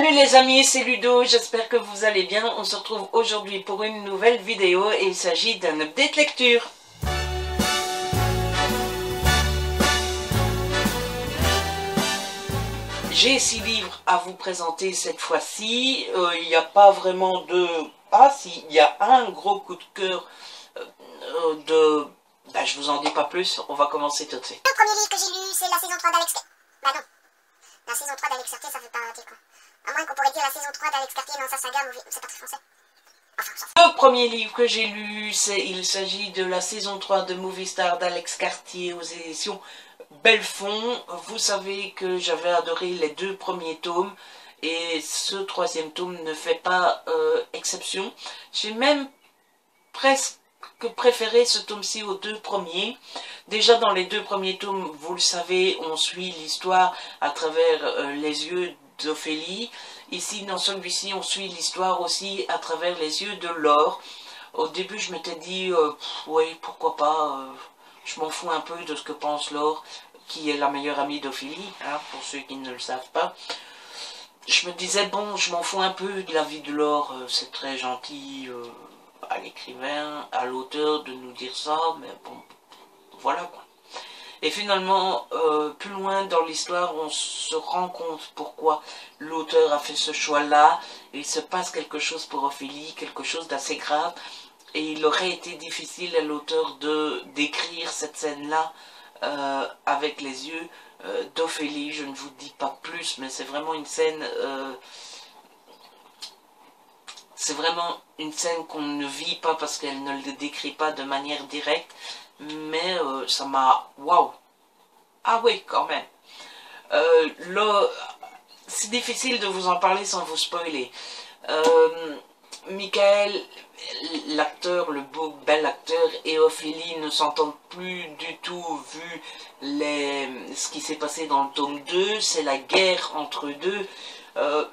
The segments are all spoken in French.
Salut les amis, c'est Ludo, j'espère que vous allez bien. On se retrouve aujourd'hui pour une nouvelle vidéo et il s'agit d'un update lecture. J'ai 6 livres à vous présenter cette fois-ci. Il n'y a pas vraiment de... Ah si, il y a un gros coup de cœur de... Ben, je vous en dis pas plus, on va commencer tout de suite. Le premier livre que j'ai lu, c'est la saison 3 d'Alex... Bah non, la saison 3 d'Alex Cartier, ça fait pas dire quoi. À moins qu'on pourrait dire la saison 3 d'Alex Cartier dans sa saga, c'est pas très français. Enfin, on s'en fout. Le premier livre que j'ai lu, il s'agit de la saison 3 de Movie Star d'Alex Cartier aux éditions Belfond. Vous savez que j'avais adoré les 2 premiers tomes et ce 3e tome ne fait pas exception. J'ai même presque préféré ce tome-ci aux 2 premiers. Déjà dans les 2 premiers tomes, vous le savez, on suit l'histoire à travers les yeux d'Ophélie. Ici, dans celui-ci, on suit l'histoire aussi à travers les yeux de Laure. Au début, je m'étais dit, oui, pourquoi pas, je m'en fous un peu de ce que pense Laure, qui est la meilleure amie d'Ophélie, hein, pour ceux qui ne le savent pas. Je me disais, bon, je m'en fous un peu de la vie de Laure, c'est très gentil à l'écrivain, à l'auteur de nous dire ça, mais bon, voilà quoi. Et finalement, plus loin dans l'histoire, on se rend compte pourquoi l'auteur a fait ce choix-là. Il se passe quelque chose pour Ophélie, quelque chose d'assez grave. Et il aurait été difficile à l'auteur de d'écrire cette scène-là avec les yeux d'Ophélie. Je ne vous dis pas plus, mais c'est vraiment une scène... c'est vraiment une scène qu'on ne vit pas parce qu'elle ne le décrit pas de manière directe. Mais ça m'a... Waouh! Ah oui, quand même. Là, c'est difficile de vous en parler sans vous spoiler. Michael, l'acteur, le beau, bel acteur, et Ophélie ne s'entendent plus du tout vu ce qui s'est passé dans le tome 2. C'est la guerre entre eux deux.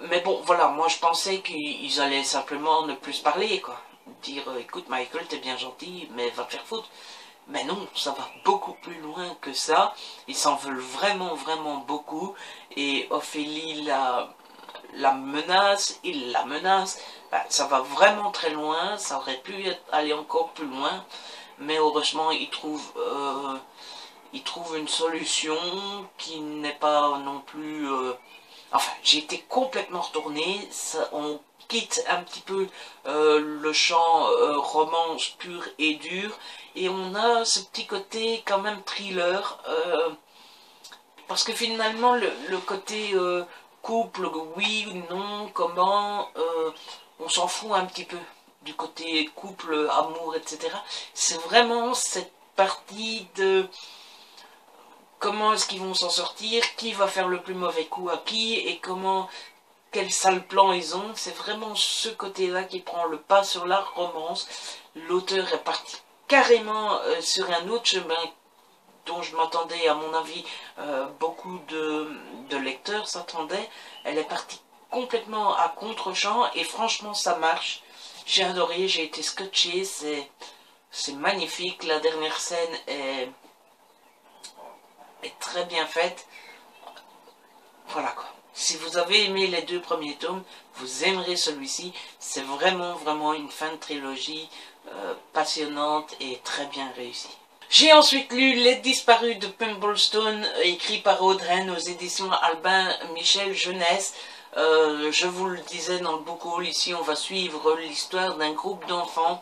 Mais bon, voilà, moi je pensais qu'ils allaient simplement ne plus se parler, quoi. Dire, écoute Michael, t'es bien gentil, mais va te faire foutre. Mais non, ça va beaucoup plus loin que ça. Ils s'en veulent vraiment, vraiment beaucoup. Et Ophélie la menace, il la menace. Ben, ça va vraiment très loin. Ça aurait pu aller encore plus loin. Mais heureusement, ils trouvent une solution qui n'est pas non plus... Enfin, j'ai été complètement retourné. On quitte un petit peu le champ romance pur et dur. Et on a ce petit côté quand même thriller. Parce que finalement, le côté couple, oui ou non, comment, on s'en fout un petit peu du côté couple, amour, etc. C'est vraiment cette partie de... Comment est-ce qu'ils vont s'en sortir, qui va faire le plus mauvais coup à qui, et comment, quel sale plan ils ont. C'est vraiment ce côté-là qui prend le pas sur la romance. L'auteur est parti carrément sur un autre chemin dont je m'attendais, à mon avis, beaucoup de lecteurs s'attendaient. Elle est partie complètement à contre-champ, et franchement, ça marche. J'ai adoré, j'ai été scotché, c'est magnifique. La dernière scène est très bien faite. Voilà quoi. Si vous avez aimé les 2 premiers tomes, vous aimerez celui-ci. C'est vraiment, vraiment une fin de trilogie passionnante et très bien réussie. J'ai ensuite lu Les Disparus de Pumblestone, écrit par Audreyne aux éditions Albin Michel Jeunesse. Je vous le disais dans le book haul, ici on va suivre l'histoire d'un groupe d'enfants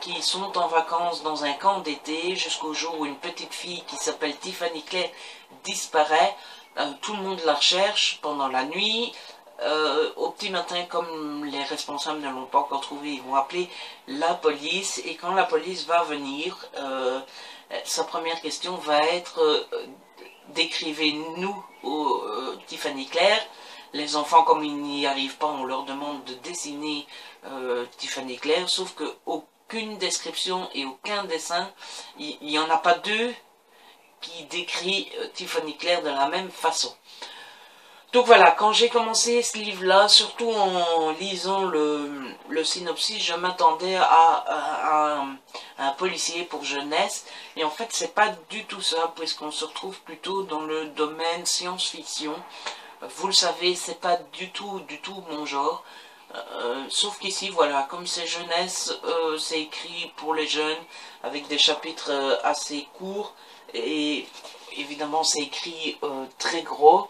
qui sont en vacances dans un camp d'été jusqu'au jour où une petite fille qui s'appelle Tiffany Claire disparaît. Tout le monde la recherche pendant la nuit. Au petit matin, comme les responsables ne l'ont pas encore trouvée, ils vont appeler la police. Et quand la police va venir, sa première question va être décrivez-nous Tiffany Claire. Les enfants, comme ils n'y arrivent pas, on leur demande de dessiner Tiffany Claire, sauf qu'aucune description et aucun dessin, il n'y en a pas 2 qui décrit Tiffany Claire de la même façon. Donc voilà, quand j'ai commencé ce livre-là, surtout en lisant le synopsis, je m'attendais à un policier pour jeunesse. Et en fait, c'est pas du tout ça, puisqu'on se retrouve plutôt dans le domaine science-fiction. Vous le savez, c'est pas du tout mon genre. Sauf qu'ici, voilà, comme c'est jeunesse, c'est écrit pour les jeunes, avec des chapitres assez courts, et évidemment c'est écrit très gros.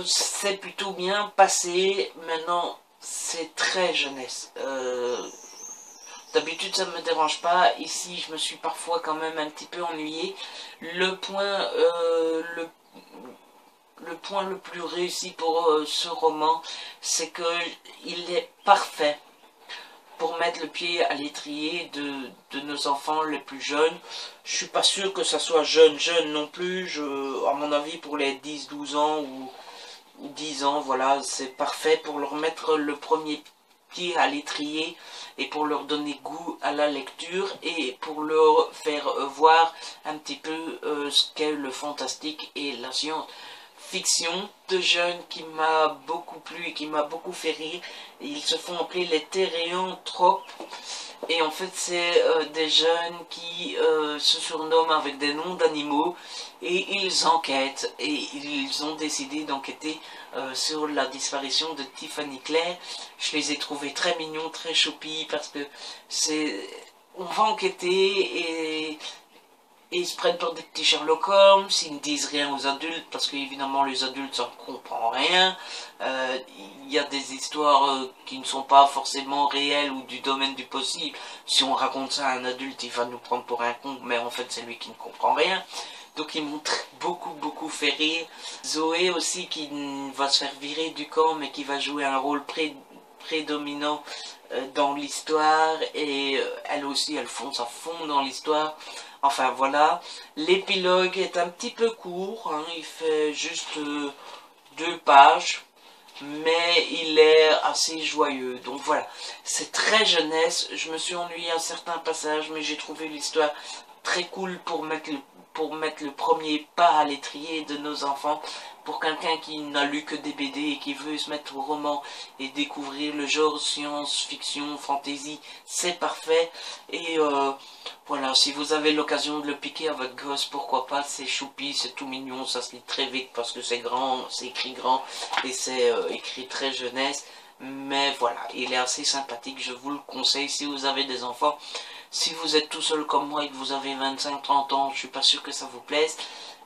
C'est plutôt bien passé. Maintenant, c'est très jeunesse. D'habitude, ça ne me dérange pas. Ici, je me suis parfois quand même un petit peu ennuyé. Le point le plus réussi pour ce roman, c'est qu'il est parfait pour mettre le pied à l'étrier de nos enfants les plus jeunes. Je suis pas sûr que ça soit jeune non plus. À mon avis, pour les 10-12 ans ou 10 ans, voilà, c'est parfait pour leur mettre le premier pied à l'étrier et pour leur donner goût à la lecture et pour leur faire voir un petit peu ce qu'est le fantastique et la science-fiction. De jeunes qui m'a beaucoup plu et qui m'a beaucoup fait rire. Ils se font appeler les Téréanthropes. Et en fait, c'est des jeunes qui se surnomment avec des noms d'animaux et ils enquêtent. Et ils ont décidé d'enquêter sur la disparition de Tiffany Claire. Je les ai trouvés très mignons, très choupis parce que c'est... On va enquêter et ils se prennent pour des petits Sherlock Holmes, ils ne disent rien aux adultes, parce qu'évidemment les adultes ça ne comprennent rien. Il y a des histoires qui ne sont pas forcément réelles ou du domaine du possible. Si on raconte ça à un adulte, il va nous prendre pour un con, mais en fait c'est lui qui ne comprend rien. Donc ils m'ont beaucoup fait rire. Zoé aussi qui va se faire virer du camp, mais qui va jouer un rôle prédominant dans l'histoire, et elle aussi elle fonce à fond dans l'histoire. Enfin voilà, l'épilogue est un petit peu court, hein, il fait juste 2 pages, mais il est assez joyeux. Donc voilà, c'est très jeunesse, je me suis ennuyé à certains passages, mais j'ai trouvé l'histoire très cool pour mettre le premier pas à l'étrier de nos enfants. Pour quelqu'un qui n'a lu que des BD et qui veut se mettre au roman et découvrir le genre science-fiction, fantasy, c'est parfait. Et voilà, si vous avez l'occasion de le piquer à votre gosse, pourquoi pas, c'est choupi, c'est tout mignon, ça se lit très vite parce que c'est grand, c'est écrit grand et c'est écrit très jeunesse. Mais voilà, il est assez sympathique, je vous le conseille si vous avez des enfants. Si vous êtes tout seul comme moi et que vous avez 25-30 ans, je suis pas sûr que ça vous plaise.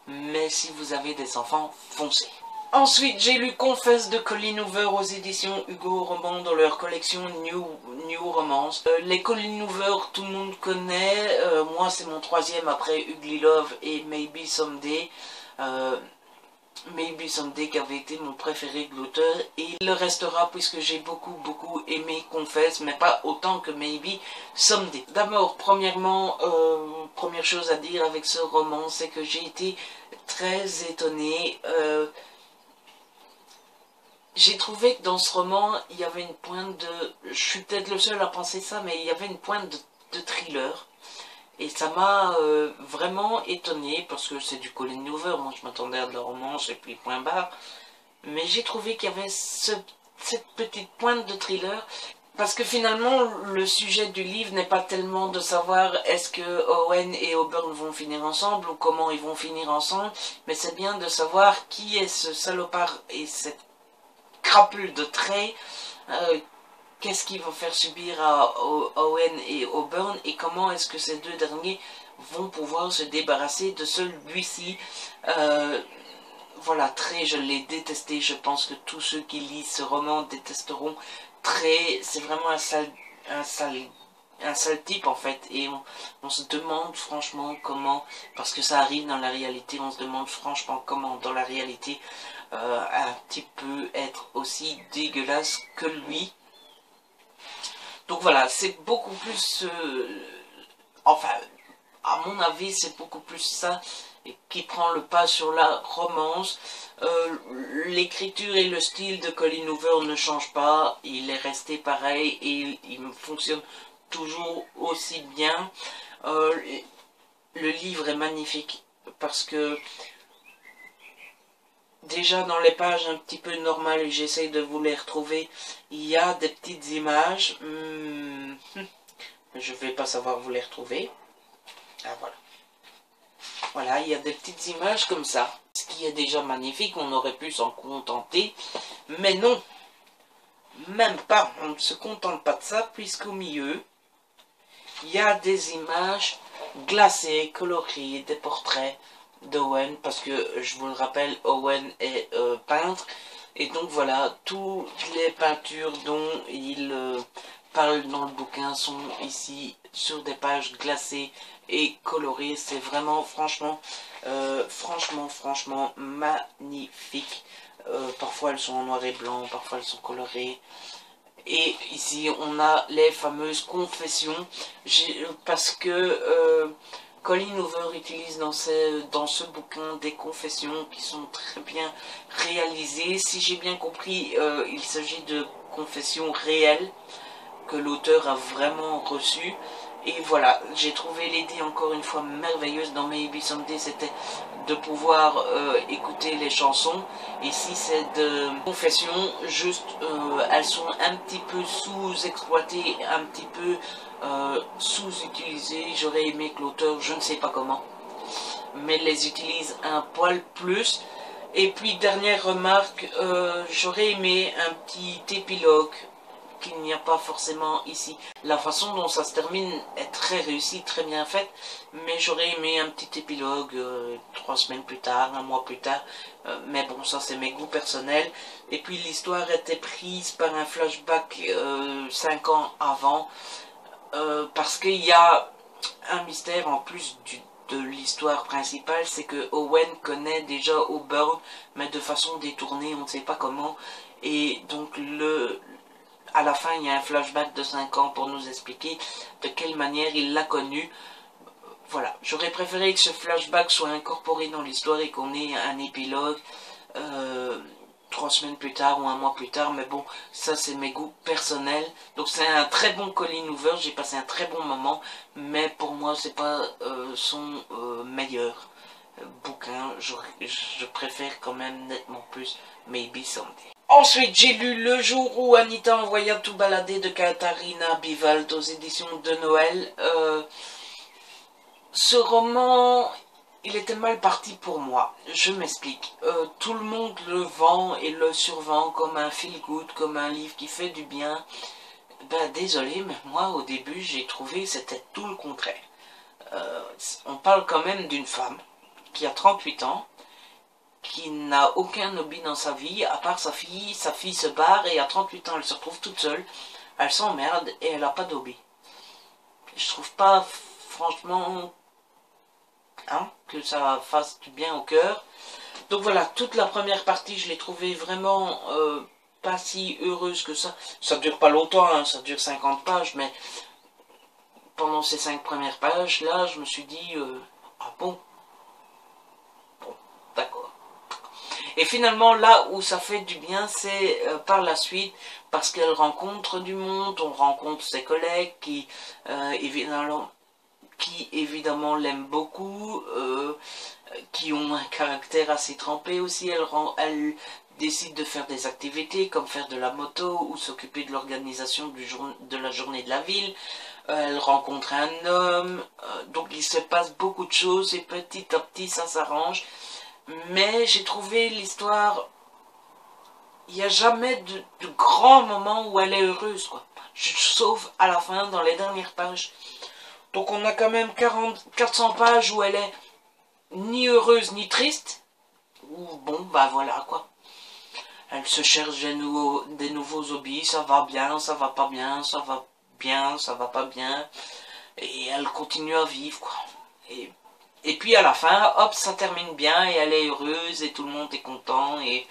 Mais si vous avez des enfants, foncez. Ensuite, j'ai lu Confess de Colleen Hoover aux éditions Hugo Roman dans leur collection New Romance. Les Colleen Hoover, tout le monde connaît. Moi, c'est mon 3e après Ugly Love et Maybe Someday. Maybe Someday qui avait été mon préféré de l'auteur, et il le restera puisque j'ai beaucoup aimé Confess, mais pas autant que Maybe Someday. D'abord, premièrement, première chose à dire avec ce roman, c'est que j'ai été très étonnée. J'ai trouvé que dans ce roman, il y avait une pointe de... Je suis peut-être le seul à penser ça, mais il y avait une pointe de thriller. Et ça m'a vraiment étonné, parce que c'est du Colleen Hoover, moi je m'attendais à de la romance et puis point barre. Mais j'ai trouvé qu'il y avait cette petite pointe de thriller, parce que finalement le sujet du livre n'est pas tellement de savoir est-ce que Owen et Auburn vont finir ensemble ou comment ils vont finir ensemble, mais c'est bien de savoir qui est ce salopard et cette crapule de Trey, qu'est-ce qu'ils vont faire subir à Owen et Auburn et comment est-ce que ces 2 derniers vont pouvoir se débarrasser de celui-ci. Voilà, Trey, je l'ai détesté, je pense que tous ceux qui lisent ce roman détesteront Trey. C'est vraiment un sale type en fait, et on se demande franchement comment, parce que ça arrive dans la réalité, on se demande franchement comment dans la réalité un type peut être aussi dégueulasse que lui. Donc voilà, c'est beaucoup plus... enfin, à mon avis, c'est beaucoup plus ça qui prend le pas sur la romance. L'écriture et le style de Colleen Hoover ne changent pas. Il est resté pareil et il fonctionne toujours aussi bien. Le livre est magnifique parce que... Déjà dans les pages un petit peu normales, j'essaye de vous les retrouver, il y a des petites images, je vais pas savoir vous les retrouver, ah voilà, Voilà, il y a des petites images comme ça. Ce qui est déjà magnifique, on aurait pu s'en contenter. Mais non, même pas, on ne se contente pas de ça, puisqu'au milieu, il y a des images glacées, colorées, des portraits d'Owen, parce que, je vous le rappelle, Owen est peintre. Et donc voilà, toutes les peintures dont il parle dans le bouquin sont ici sur des pages glacées et colorées. C'est vraiment, franchement, franchement magnifique. Parfois elles sont en noir et blanc, parfois elles sont colorées. Et ici on a les fameuses confessions, parce que Colleen Hoover utilise dans ce bouquin des confessions qui sont très bien réalisées. Si j'ai bien compris, il s'agit de confessions réelles que l'auteur a vraiment reçues. Et voilà, j'ai trouvé l'idée encore une fois merveilleuse dans Maybe Someday, c'était de pouvoir écouter les chansons. Ici c'est de confessions, juste elles sont un petit peu sous-exploitées, un petit peu sous-utilisées. J'aurais aimé que l'auteur, je ne sais pas comment, mais les utilise un poil plus. Et puis dernière remarque, j'aurais aimé un petit épilogue qu'il n'y a pas forcément ici. La façon dont ça se termine est très réussie, très bien faite, mais j'aurais aimé un petit épilogue 3 semaines plus tard, un mois plus tard, mais bon, ça c'est mes goûts personnels. Et puis l'histoire était prise par un flashback 5 ans avant, parce qu'il y a un mystère en plus de l'histoire principale, c'est que Owen connaît déjà Auburn, mais de façon détournée, on ne sait pas comment, et donc à la fin, il y a un flashback de 5 ans pour nous expliquer de quelle manière il l'a connu. Voilà, j'aurais préféré que ce flashback soit incorporé dans l'histoire et qu'on ait un épilogue 3 semaines plus tard ou un mois plus tard, mais bon, ça c'est mes goûts personnels. Donc c'est un très bon Colleen Hoover, j'ai passé un très bon moment, mais pour moi c'est pas son meilleur bouquin. Je préfère quand même nettement plus Maybe Someday. Ensuite, j'ai lu Le jour où Anita envoya tout balader de Katharina Bivald aux éditions de Noël. Ce roman, il était mal parti pour moi. Je m'explique. Tout le monde le vend et le survend comme un feel-good, comme un livre qui fait du bien. Ben désolé, mais moi au début j'ai trouvé que c'était tout le contraire. On parle quand même d'une femme qui a 38 ans, qui n'a aucun hobby dans sa vie, à part sa fille se barre et à 38 ans elle se retrouve toute seule, elle s'emmerde et elle n'a pas d'hobby. Je trouve pas franchement que ça fasse du bien au cœur. Donc voilà, toute la première partie je l'ai trouvée vraiment pas si heureuse que ça. Ça dure pas longtemps, ça dure 50 pages, mais pendant ces 5 premières pages là je me suis dit ah bon, d'accord. Et finalement, là où ça fait du bien, c'est par la suite, parce qu'elle rencontre du monde, on rencontre ses collègues qui, évidemment l'aiment beaucoup, qui ont un caractère assez trempé aussi. Elle décide de faire des activités comme faire de la moto ou s'occuper de l'organisation de la journée de la ville. Elle rencontre un homme, donc il se passe beaucoup de choses et petit à petit ça s'arrange. Mais j'ai trouvé l'histoire, il n'y a jamais de grand moment où elle est heureuse, quoi. Sauf à la fin, dans les dernières pages. Donc on a quand même 400 pages où elle est ni heureuse ni triste. Ou bon, bah voilà, quoi. Elle se cherche des nouveaux hobbies, ça va bien, ça va pas bien, ça va bien, ça va pas bien. Et elle continue à vivre, quoi. Et puis à la fin, hop, ça termine bien et elle est heureuse et tout le monde est content. Et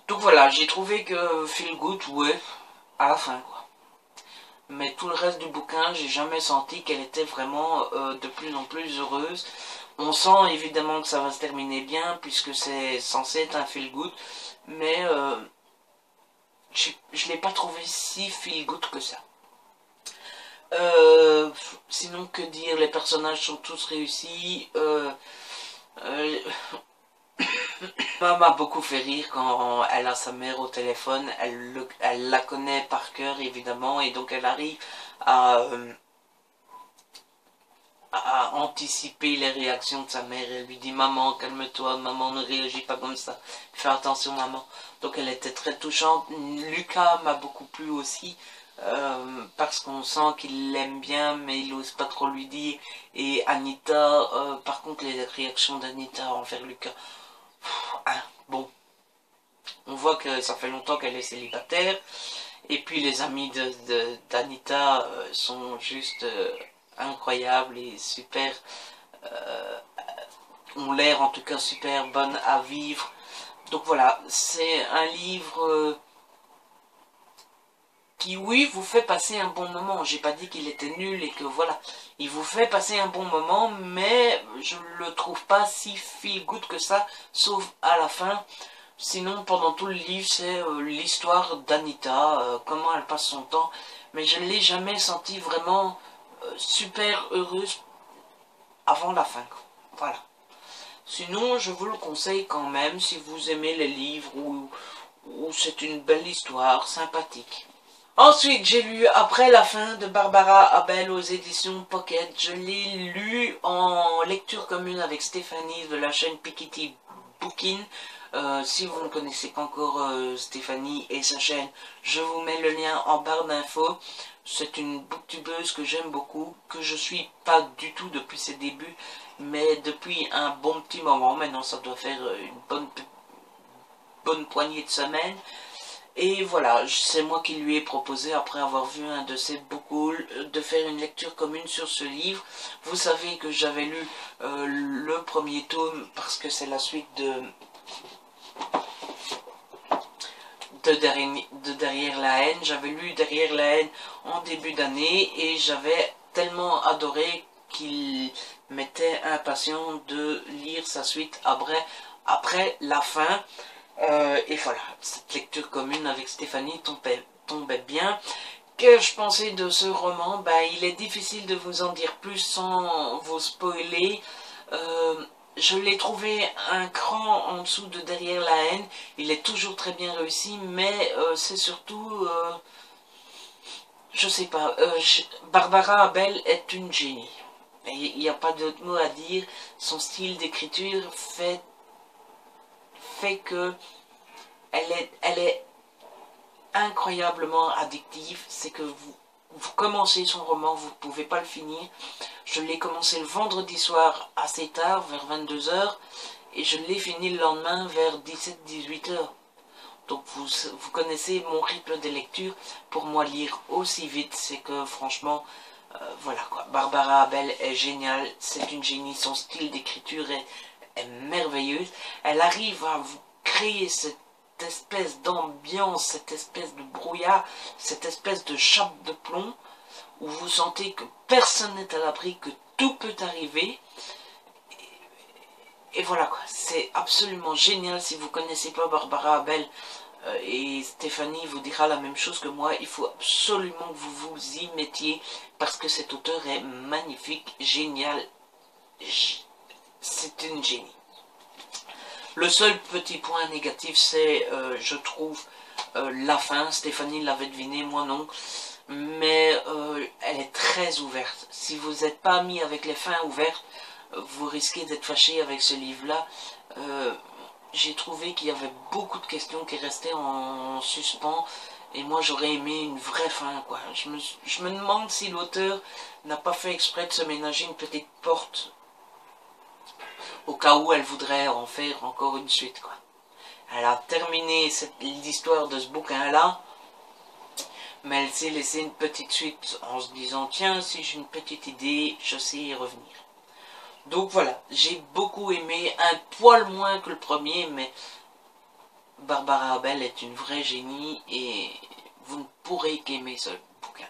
donc voilà, j'ai trouvé que Feel Good, ouais, à la fin, quoi. Mais tout le reste du bouquin, j'ai jamais senti qu'elle était vraiment de plus en plus heureuse. On sent évidemment que ça va se terminer bien puisque c'est censé être un Feel Good, mais je l'ai pas trouvé si Feel Good que ça. Sinon, que dire, les personnages sont tous réussis. Maman m'a beaucoup fait rire quand elle a sa mère au téléphone. Elle la connaît par cœur évidemment, et donc elle arrive à à anticiper les réactions de sa mère. Elle lui dit: maman, calme-toi, maman, ne réagis pas comme ça, fais attention, maman. Donc elle était très touchante. Lucas m'a beaucoup plu aussi, parce qu'on sent qu'il l'aime bien, mais il n'ose pas trop lui dire. Et Anita, par contre, les réactions d'Anita envers Lucas, hein, bon, on voit que ça fait longtemps qu'elle est célibataire. Et puis les amis d'Anita sont juste incroyables et super, ont l'air en tout cas super bonnes à vivre. Donc voilà, c'est un livre qui, oui, vous fait passer un bon moment. J'ai pas dit qu'il était nul et que voilà, il vous fait passer un bon moment, mais je le trouve pas si feel good que ça, sauf à la fin. Sinon, pendant tout le livre, c'est l'histoire d'Anita, comment elle passe son temps. Mais je ne l'ai jamais sentie vraiment super heureuse avant la fin. Voilà. Sinon, je vous le conseille quand même si vous aimez les livres où c'est une belle histoire, sympathique. Ensuite, j'ai lu Après la fin de Barbara Abel aux éditions Pocket. Je l'ai lu en lecture commune avec Stéphanie de la chaîne Piketty Bookin. Si vous ne connaissez pas encore Stéphanie et sa chaîne, je vous mets le lien en barre d'infos. C'est une booktubeuse que j'aime beaucoup, que je suis pas du tout depuis ses débuts, mais depuis un bon petit moment. Maintenant, ça doit faire une bonne poignée de semaines. Et voilà, c'est moi qui lui ai proposé, après avoir vu un de ses bookhauls, de faire une lecture commune sur ce livre. Vous savez que j'avais lu le premier tome, parce que c'est la suite de Derrière la haine. J'avais lu Derrière la haine en début d'année et j'avais tellement adoré qu'il m'était impatient de lire sa suite après la fin. Et voilà, cette lecture commune avec Stéphanie tombait bien. Que je pensais de ce roman? Il est difficile de vous en dire plus sans vous spoiler. Je l'ai trouvé un cran en dessous de Derrière la haine. Il est toujours très bien réussi, mais c'est surtout... je sais pas. Barbara Abel est une génie. Il n'y a pas d'autre mot à dire. Son style d'écriture fait que elle est incroyablement addictive. C'est que vous commencez son roman, vous ne pouvez pas le finir. Je l'ai commencé le vendredi soir assez tard, vers 22 h, et je l'ai fini le lendemain vers 17-18 h. Donc vous connaissez mon rythme de lecture. Pour moi, lire aussi vite, c'est que franchement, voilà quoi. Barbara Abel est géniale, c'est une génie, son style d'écriture est merveilleuse. Elle arrive à vous créer cette espèce d'ambiance, cette espèce de brouillard, cette espèce de chape de plomb, où vous sentez que personne n'est à l'abri, que tout peut arriver. Et voilà quoi, c'est absolument génial. Si vous ne connaissez pas Barbara Abel, et Stéphanie vous dira la même chose que moi, il faut absolument que vous vous y mettiez, parce que cet auteur est magnifique, génial, c'est une génie. Le seul petit point négatif, c'est, je trouve, la fin. Stéphanie l'avait deviné, moi non. Mais elle est très ouverte. Si vous n'êtes pas mis avec les fins ouvertes, vous risquez d'être fâché avec ce livre-là. J'ai trouvé qu'il y avait beaucoup de questions qui restaient en suspens. Et moi, j'aurais aimé une vraie fin, quoi. Je me demande si l'auteur n'a pas fait exprès de se ménager une petite porte au cas où elle voudrait en faire encore une suite, quoi. Elle a terminé l'histoire de ce bouquin-là, mais elle s'est laissé une petite suite en se disant, tiens, si j'ai une petite idée, je sais y revenir. Donc voilà, j'ai beaucoup aimé, un poil moins que le premier, mais Barbara Abel est une vraie génie et vous ne pourrez qu'aimer ce bouquin.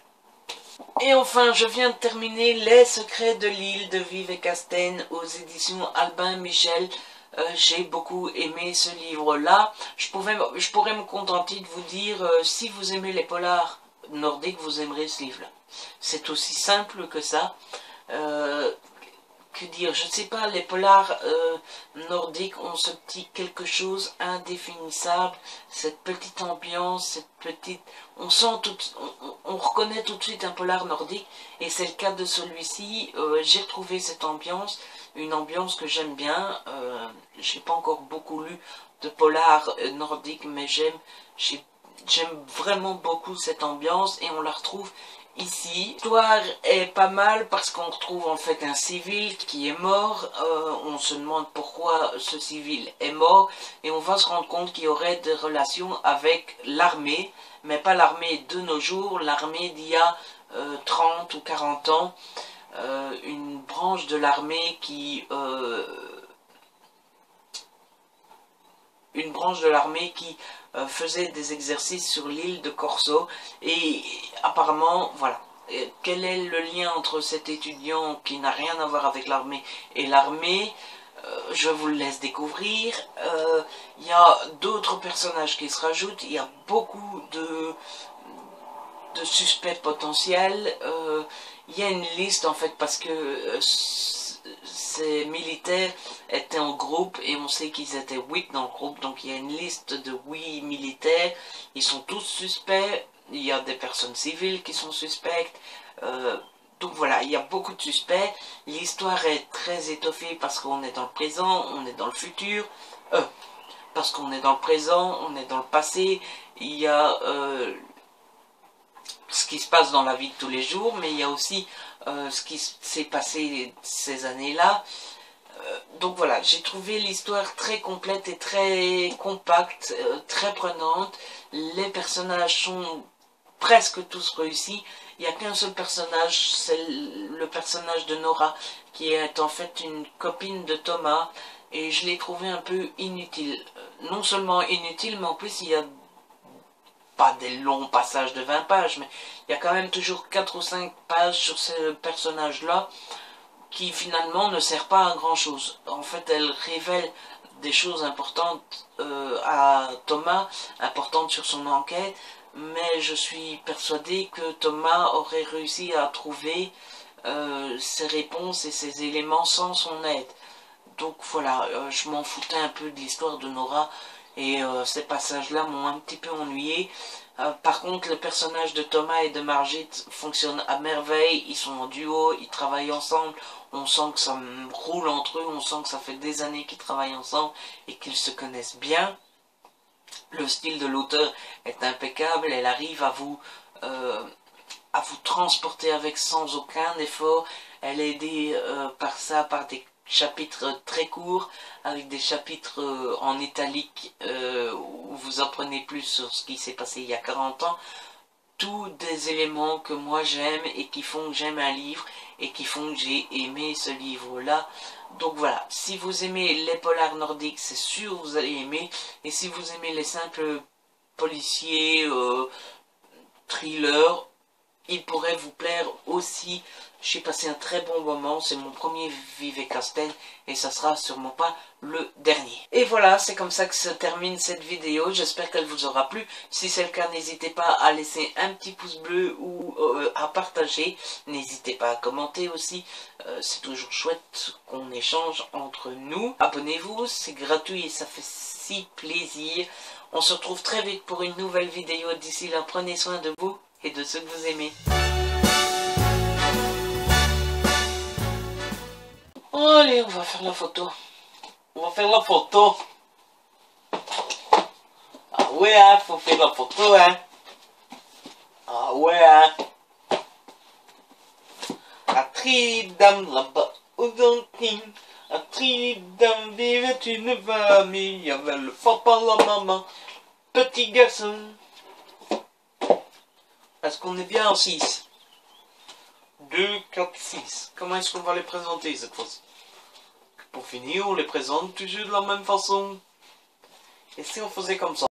Et enfin, je viens de terminer Les Secrets de l'île de Vive Castaing aux éditions Albin Michel. J'ai beaucoup aimé ce livre-là. Je pourrais me contenter de vous dire, si vous aimez les polars nordiques, vous aimerez ce livre-là. C'est aussi simple que ça. Que dire, je ne sais pas, les polars nordiques ont ce petit quelque chose indéfinissable, cette petite ambiance, cette petite... On on reconnaît tout de suite un polar nordique, et c'est le cas de celui-ci. J'ai retrouvé cette ambiance, une ambiance que j'aime bien. J'ai pas encore beaucoup lu de polar nordique, mais j'aime vraiment beaucoup cette ambiance, et on la retrouve ici. L'histoire est pas mal parce qu'on retrouve en fait un civil qui est mort. On se demande pourquoi ce civil est mort, et on va se rendre compte qu'il y aurait des relations avec l'armée, mais pas l'armée de nos jours, l'armée d'il y a 30 ou 40 ans, une branche de l'armée qui faisait des exercices sur l'île de Corso, et apparemment, voilà. Quel est le lien entre cet étudiant qui n'a rien à voir avec l'armée et l'armée? Je vous le laisse découvrir. Il y a d'autres personnages qui se rajoutent, il y a beaucoup de suspects potentiels. Il y a une liste en fait parce que ces militaires étaient en groupe, et on sait qu'ils étaient 8 dans le groupe, donc il y a une liste de 8 militaires, ils sont tous suspects, il y a des personnes civiles qui sont suspectes, donc voilà, il y a beaucoup de suspects. L'histoire est très étoffée parce qu'on est dans le présent, on est dans le futur, parce qu'on est dans le présent, on est dans le passé, il y a ce qui se passe dans la vie de tous les jours, mais il y a aussi ce qui s'est passé ces années-là. Donc voilà, j'ai trouvé l'histoire très complète et très compacte, très prenante. Les personnages sont presque tous réussis. Il n'y a qu'un seul personnage, c'est le personnage de Nora, qui est en fait une copine de Thomas, et je l'ai trouvé un peu inutile. Non seulement inutile, mais en plus il y a pas des longs passages de 20 pages, mais il y a quand même toujours 4 ou 5 pages sur ce personnage-là qui finalement ne sert pas à grand chose. En fait, elle révèle des choses importantes à Thomas, importantes sur son enquête, mais je suis persuadé que Thomas aurait réussi à trouver ses réponses et ses éléments sans son aide. Donc voilà, je m'en foutais un peu de l'histoire de Nora, et ces passages-là m'ont un petit peu ennuyé. Par contre, le personnage de Thomas et de Margit fonctionne à merveille, ils sont en duo, ils travaillent ensemble, on sent que ça roule entre eux, on sent que ça fait des années qu'ils travaillent ensemble et qu'ils se connaissent bien. Le style de l'auteur est impeccable, elle arrive à vous transporter avec sans aucun effort, elle est aidée par ça, par des chapitres très courts, avec des chapitres en italique où vous apprenez plus sur ce qui s'est passé il y a 40 ans. Tous des éléments que moi j'aime et qui font que j'aime un livre et qui font que j'ai aimé ce livre-là. Donc voilà, si vous aimez les polars nordiques, c'est sûr vous allez aimer. Et si vous aimez les simples policiers, thrillers, il pourrait vous plaire aussi. J'ai passé un très bon moment, c'est mon premier Vive Castel et ça sera sûrement pas le dernier. Et voilà, c'est comme ça que se termine cette vidéo, j'espère qu'elle vous aura plu. Si c'est le cas, n'hésitez pas à laisser un petit pouce bleu ou à partager. N'hésitez pas à commenter aussi, c'est toujours chouette qu'on échange entre nous. Abonnez-vous, c'est gratuit et ça fait si plaisir. On se retrouve très vite pour une nouvelle vidéo. D'ici là, prenez soin de vous et de ceux que vous aimez. Allez, on va faire la photo. On va faire la photo. Ah ouais, hein, faut faire la photo, hein. Ah ouais, hein. À Trinidad, là-bas, aux Antilles. À Trinidad vivait une famille. Il y avait le papa, la maman, petit garçon. Est-ce qu'on est bien en 6? 2, 4, 6. Comment est-ce qu'on va les présenter cette fois-ci? Pour finir, on les présente toujours de la même façon. Et si on faisait comme ça?